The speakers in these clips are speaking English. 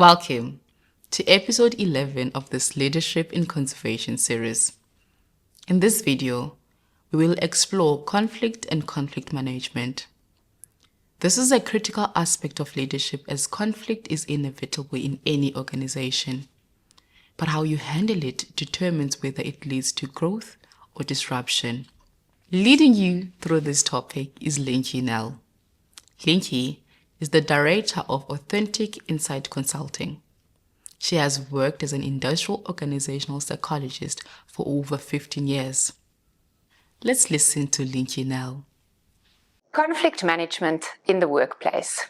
Welcome to episode 11 of this Leadership in Conservation series. In this video, we will explore conflict and conflict management. This is a critical aspect of leadership as conflict is inevitable in any organization. But how you handle it determines whether it leads to growth or disruption. Leading you through this topic is Linky Nell. Linky is the Director of Authentic Insight Consulting. She has worked as an industrial organizational psychologist for over 15 years. Let's listen to Linky Nell. Conflict management in the workplace.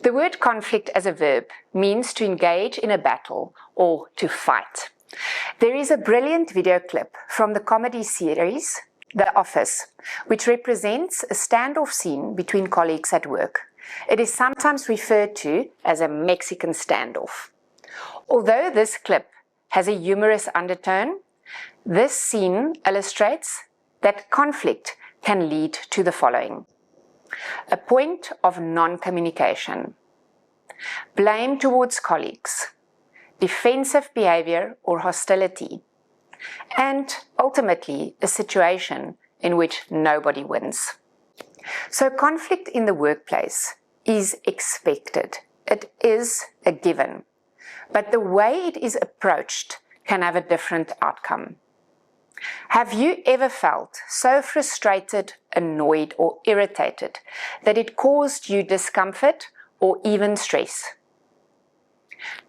The word conflict as a verb means to engage in a battle or to fight. There is a brilliant video clip from the comedy series The Office, which represents a standoff scene between colleagues at work. It is sometimes referred to as a Mexican standoff. Although this clip has a humorous undertone, this scene illustrates that conflict can lead to the following: a point of non-communication, blame towards colleagues, defensive behavior or hostility, and ultimately a situation in which nobody wins. So conflict in the workplace is expected. It is a given. But the way it is approached can have a different outcome. Have you ever felt so frustrated, annoyed, or irritated that it caused you discomfort or even stress?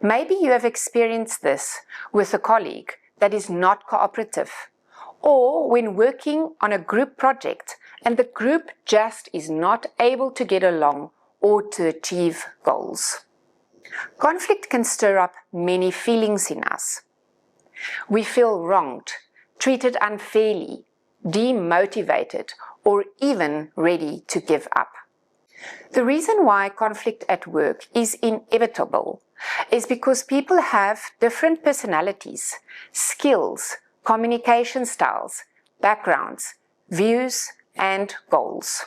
Maybe you have experienced this with a colleague that is not cooperative, or when working on a group project and the group just is not able to get along or to achieve goals. Conflict can stir up many feelings in us. We feel wronged, treated unfairly, demotivated, or even ready to give up. The reason why conflict at work is inevitable is because people have different personalities, skills, communication styles, backgrounds, views, and goals.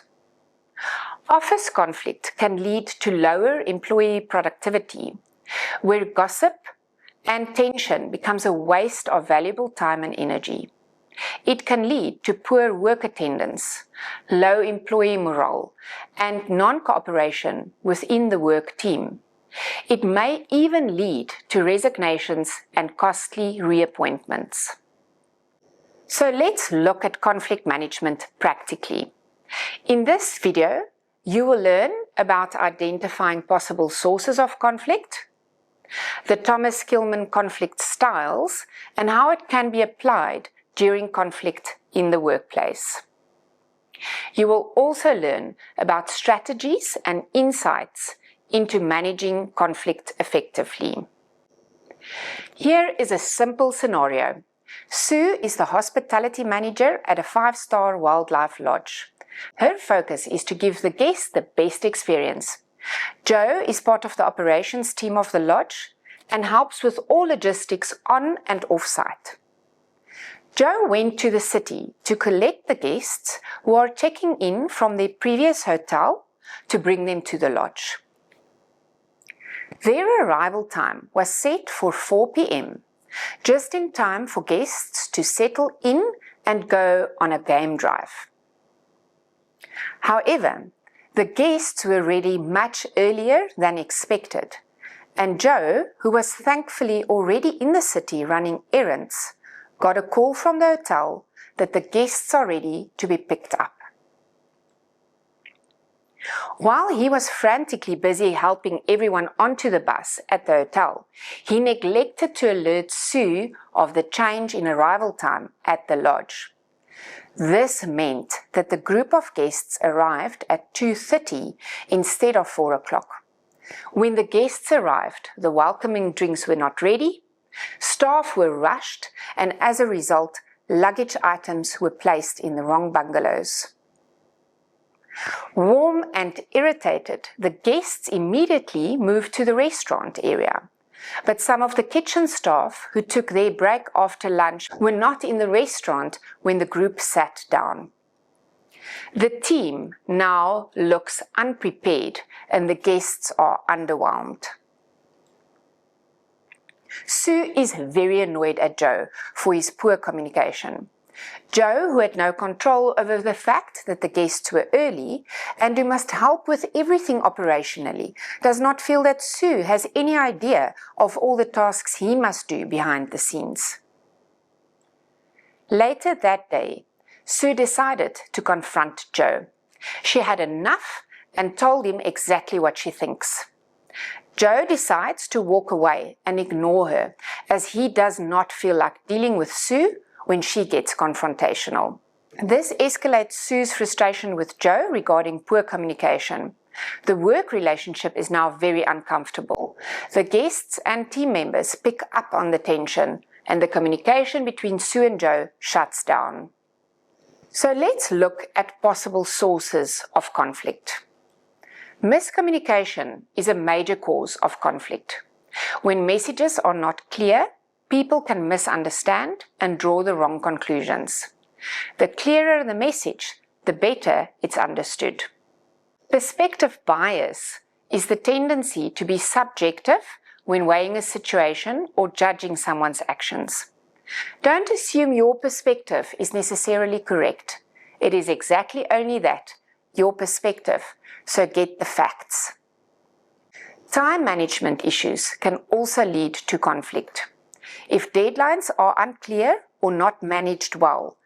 Office conflict can lead to lower employee productivity, where gossip and tension becomes a waste of valuable time and energy. It can lead to poor work attendance, low employee morale, and non-cooperation within the work team. It may even lead to resignations and costly reappointments. So let's look at conflict management practically. In this video, you will learn about identifying possible sources of conflict, the Thomas Kilman conflict styles, and how it can be applied during conflict in the workplace. You will also learn about strategies and insights into managing conflict effectively. Here is a simple scenario. Sue is the hospitality manager at a 5-star wildlife lodge. Her focus is to give the guests the best experience. Joe is part of the operations team of the lodge and helps with all logistics on and off-site. Joe went to the city to collect the guests who are checking in from their previous hotel to bring them to the lodge. Their arrival time was set for 4 p.m., just in time for guests to settle in and go on a game drive. However, the guests were ready much earlier than expected, and Joe, who was thankfully already in the city running errands, got a call from the hotel that the guests are ready to be picked up. While he was frantically busy helping everyone onto the bus at the hotel, he neglected to alert Sue of the change in arrival time at the lodge. This meant that the group of guests arrived at 2:30 instead of 4 o'clock. When the guests arrived, the welcoming drinks were not ready, staff were rushed, and as a result, luggage items were placed in the wrong bungalows. Warm and irritated, the guests immediately moved to the restaurant area. But some of the kitchen staff who took their break after lunch were not in the restaurant when the group sat down. The team now looks unprepared and the guests are underwhelmed. Sue is very annoyed at Joe for his poor communication. Joe, who had no control over the fact that the guests were early and who must help with everything operationally, does not feel that Sue has any idea of all the tasks he must do behind the scenes. Later that day, Sue decided to confront Joe. She had enough and told him exactly what she thinks. Joe decides to walk away and ignore her, as he does not feel like dealing with Sue when she gets confrontational. This escalates Sue's frustration with Joe regarding poor communication. The work relationship is now very uncomfortable. The guests and team members pick up on the tension, and the communication between Sue and Joe shuts down. So let's look at possible sources of conflict. Miscommunication is a major cause of conflict. When messages are not clear, people can misunderstand and draw the wrong conclusions. The clearer the message, the better it's understood. Perspective bias is the tendency to be subjective when weighing a situation or judging someone's actions. Don't assume your perspective is necessarily correct. It is exactly only that, your perspective, so get the facts. Time management issues can also lead to conflict. If deadlines are unclear or not managed well,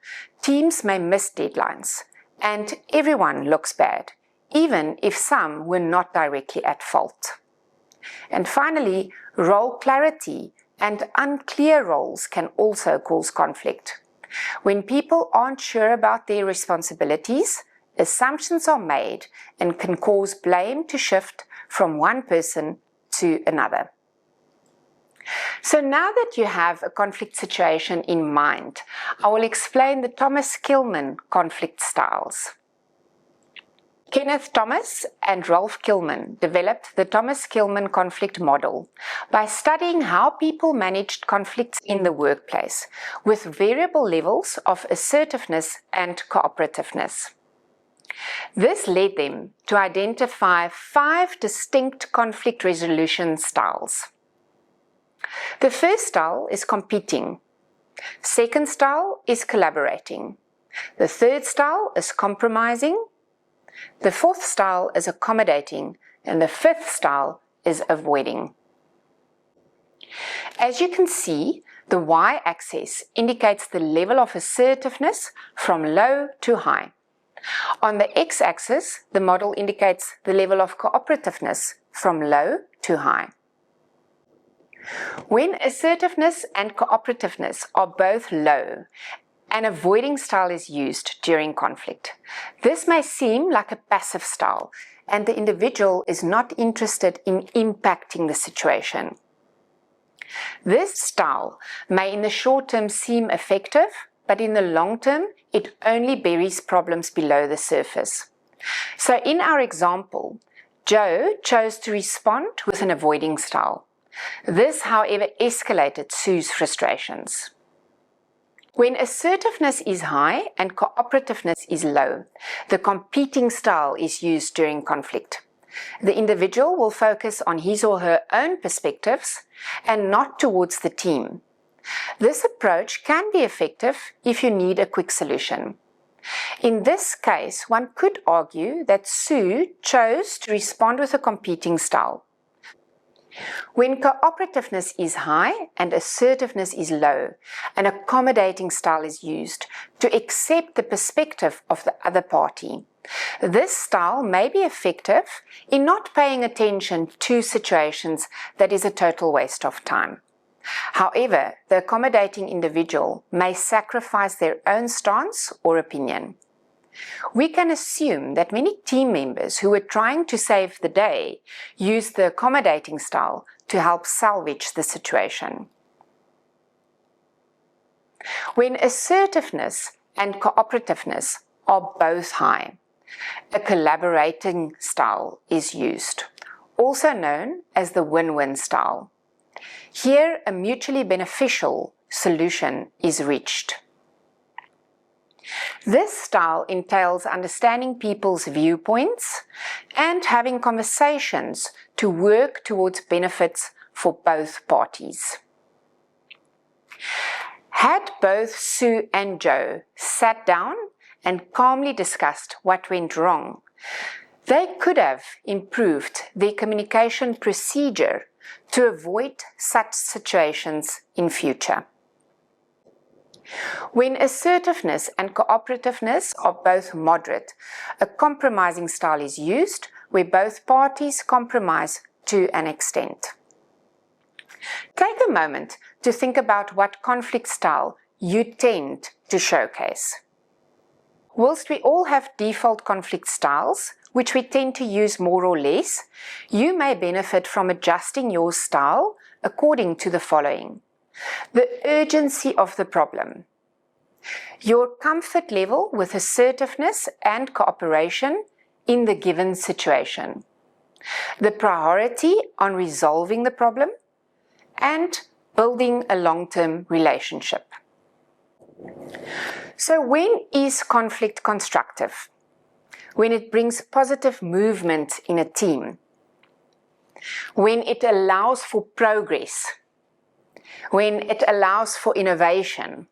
teams may miss deadlines, and everyone looks bad, even if some were not directly at fault. And finally, role clarity and unclear roles can also cause conflict. When people aren't sure about their responsibilities, assumptions are made and can cause blame to shift from one person to another. So now that you have a conflict situation in mind, I will explain the Thomas Kilman conflict styles. Kenneth Thomas and Rolf Kilman developed the Thomas Kilman conflict model by studying how people managed conflicts in the workplace with variable levels of assertiveness and cooperativeness. This led them to identify 5 distinct conflict resolution styles. The first style is competing. Second style is collaborating. The third style is compromising. The fourth style is accommodating, and the fifth style is avoiding. As you can see, the y-axis indicates the level of assertiveness from low to high. On the x-axis, the model indicates the level of cooperativeness from low to high. When assertiveness and cooperativeness are both low, an avoiding style is used during conflict. This may seem like a passive style, and the individual is not interested in impacting the situation. This style may in the short term seem effective, but in the long term, it only buries problems below the surface. So in our example, Joe chose to respond with an avoiding style. This, however, escalated Sue's frustrations. When assertiveness is high and cooperativeness is low, the competing style is used during conflict. The individual will focus on his or her own perspectives and not towards the team. This approach can be effective if you need a quick solution. In this case, one could argue that Sue chose to respond with a competing style. When cooperativeness is high and assertiveness is low, an accommodating style is used to accept the perspective of the other party. This style may be effective in not paying attention to situations that is a total waste of time. However, the accommodating individual may sacrifice their own stance or opinion. We can assume that many team members who were trying to save the day used the accommodating style to help salvage the situation. When assertiveness and cooperativeness are both high, a collaborating style is used, also known as the win-win style. Here, a mutually beneficial solution is reached. This style entails understanding people's viewpoints and having conversations to work towards benefits for both parties. Had both Sue and Joe sat down and calmly discussed what went wrong, they could have improved their communication procedure to avoid such situations in future. When assertiveness and cooperativeness are both moderate, a compromising style is used where both parties compromise to an extent. Take a moment to think about what conflict style you tend to showcase. Whilst we all have default conflict styles, which we tend to use more or less, you may benefit from adjusting your style according to the following: the urgency of the problem, your comfort level with assertiveness and cooperation in the given situation, the priority on resolving the problem, and building a long-term relationship. So when is conflict constructive? When it brings positive movement in a team, when it allows for progress, when it allows for innovation,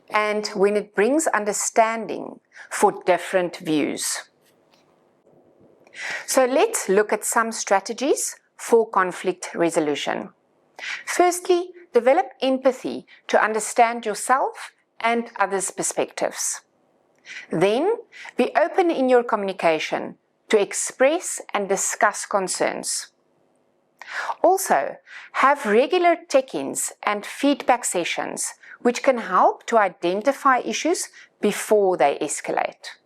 and when it brings understanding for different views. So let's look at some strategies for conflict resolution. Firstly, develop empathy to understand yourself and others' perspectives. Then, be open in your communication to express and discuss concerns. Also, have regular check-ins and feedback sessions which can help to identify issues before they escalate.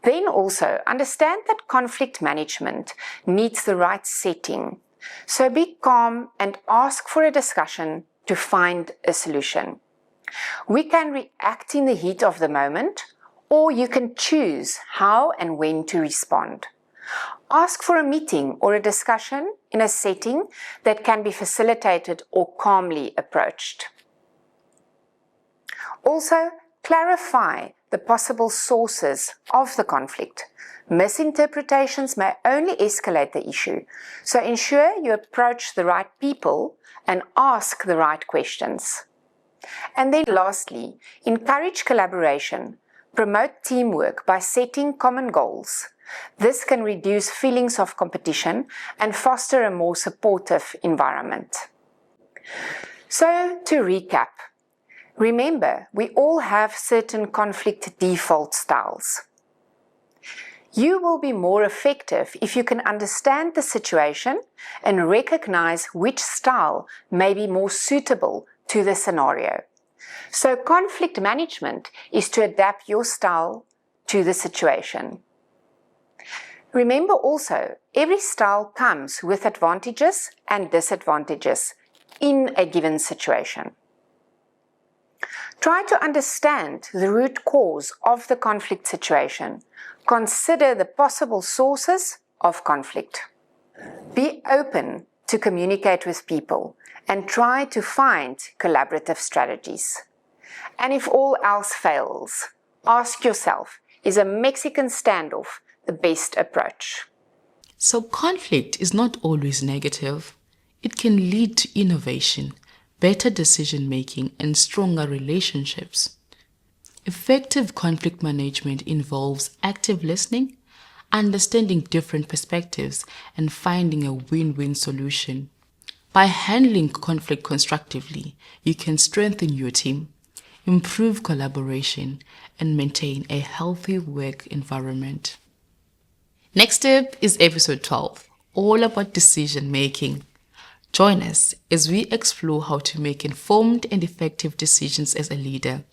Then also, understand that conflict management needs the right setting. So be calm and ask for a discussion to find a solution. We can react in the heat of the moment, or you can choose how and when to respond. Ask for a meeting or a discussion in a setting that can be facilitated or calmly approached. Also, clarify the possible sources of the conflict. Misinterpretations may only escalate the issue, so ensure you approach the right people and ask the right questions. And then lastly, encourage collaboration. Promote teamwork by setting common goals. This can reduce feelings of competition and foster a more supportive environment. So, to recap, remember, we all have certain conflict default styles. You will be more effective if you can understand the situation and recognize which style may be more suitable to the scenario. So conflict management is to adapt your style to the situation. Remember also, every style comes with advantages and disadvantages in a given situation. Try to understand the root cause of the conflict situation. Consider the possible sources of conflict. Be open to communicate with people and try to find collaborative strategies. And if all else fails, ask yourself, is a Mexican standoff the best approach? So conflict is not always negative. It can lead to innovation, better decision-making, and stronger relationships. Effective conflict management involves active listening, understanding different perspectives, and finding a win-win solution. By handling conflict constructively, you can strengthen your team, improve collaboration, and maintain a healthy work environment. Next up is episode 12, all about decision making. Join us as we explore how to make informed and effective decisions as a leader.